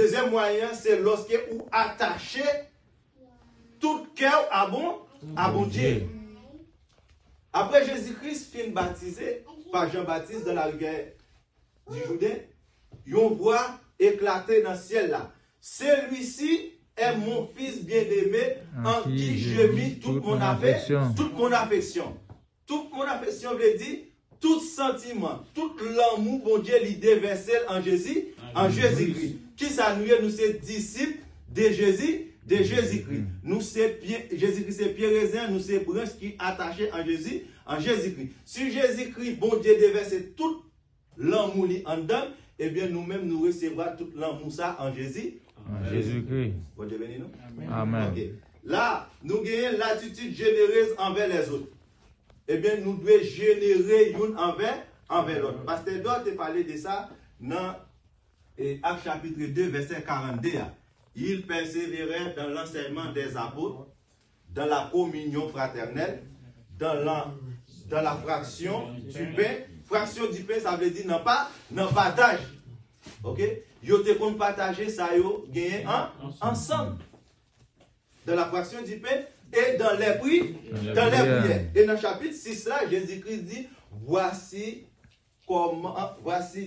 Deuxième moyen, c'est lorsque vous attachez tout cœur à bon Dieu. Après Jésus-Christ fin baptisé par Jean-Baptiste dans la rivière du Jourdain, on voit éclater dans le ciel là. Celui-ci est mon fils bien-aimé en qui je mis toute mon affection. Toute mon affection. Toute mon affection veut dire tout sentiment, tout l'amour, bon Dieu, l'idée versée en Jésus-Christ. Qui ça nous est, nous sommes disciples de Jésus-Christ. Nous c'est Jésus-Christ c'est Pierre raisin, nous c'est branche qui attachés en Jésus-Christ. Si Jésus-Christ, bon Dieu, déverse tout l'amour en dedans, eh bien nous-mêmes nous recevrons tout l'amour ça en Jésus-Christ. Bon Dieu béni nous. Amen. Okay. Là, nous gagnons l'attitude généreuse envers les autres. Eh bien, nous devons générer une envers l'autre. Pasteur Dor a parlé de ça dans Actes chapitre 2, verset 42. Il persévérait dans l'enseignement des apôtres, dans la communion fraternelle, dans la fraction du pain. Fraction du pain, ça veut dire non partage. Ok? Yo te compte partager ça, yo gagner ensemble. Dans la fraction du pain et dans les prières. Et dans le chapitre 6 là, Jésus-Christ dit, voici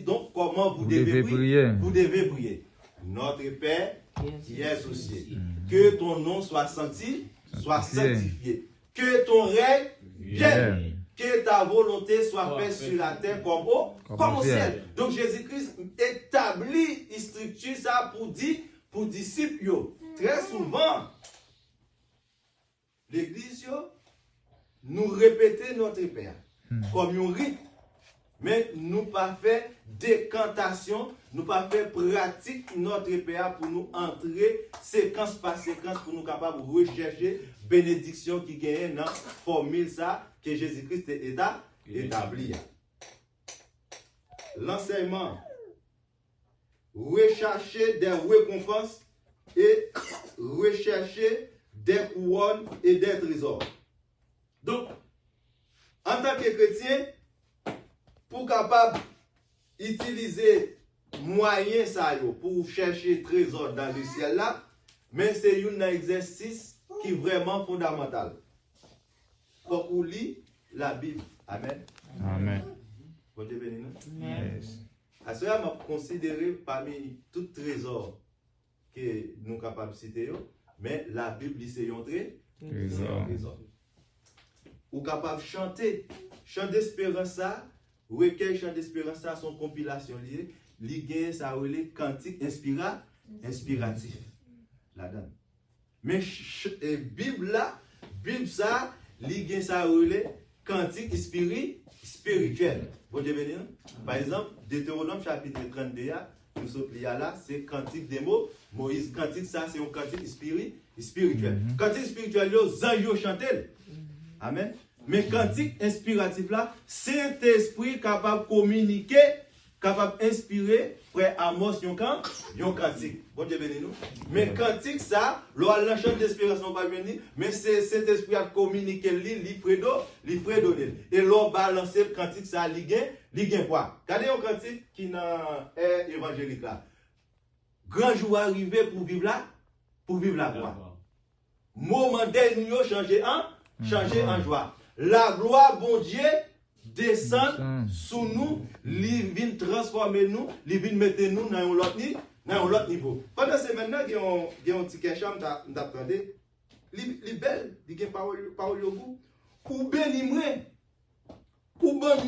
donc comment vous devez prier. Vous devez prier. Notre Père qui es aux cieux, que ton nom soit sanctifié, que ton règne vienne, que ta volonté soit faite sur la terre comme au ciel. Donc Jésus-Christ établit une structure ça pour disciples. Très souvent, l'Église nous répétait notre Père comme un rite. Mais nous pas fait décantation, nous pas fait pratique notre Père pour nous entrer séquence par séquence pour nous capables de rechercher bénédiction qui gagne dans la formule ça que Jésus-Christ a établi. L'enseignement, rechercher des récompenses et rechercher des couronnes et des trésors. Donc, en tant que chrétien, pour capable utiliser moyens ça pour chercher trésor dans le ciel là, mais c'est un exercice qui est vraiment fondamental. Faut qu'on lit la Bible. Amen. Amen. Bon Dieu béni nous. Yes. À cela, m'a considéré parmi tout trésor que nous sommes capables de citer, mais la Bible c'est un trésor. Ou capable de chanter, chant d'espérance ça. Recueil chant d'espérance ça son compilation liée, lié ça relé cantique inspiratif là-dedans. Mais Bible ça lié ça relé cantique spirituel. Bon Dieu béni. Par exemple, Deutéronome chapitre 32 nous sommes là, c'est cantique des mots. Moïse cantique ça c'est un cantique spirituel. Cantique spirituel yo chanter. Amen. Mais cantique inspiratif là, Saint-Esprit capable de communiquer, capable d'inspirer, frère Amos yon cantique. Bon Dieu béni nous. Mais cantique ça, l'on chante d'espérance non pas venir, mais c'est Saint-Esprit a communiqué li donner. Et l'on balance cantique ça li gen quoi. Regardez un cantique qui dans est évangélique là. Grand jour arrivé pour vivre la gloire. Moment dernier changer en joie. La gloire, bon Dieu, descend sous nous, il vient transformer nous, il vient mettre nous dans un autre niveau. Pendant ce maintenant, il y a un petit chambre d'attendez, il est belle, il y a parole au goût, ou béni moi, ou bon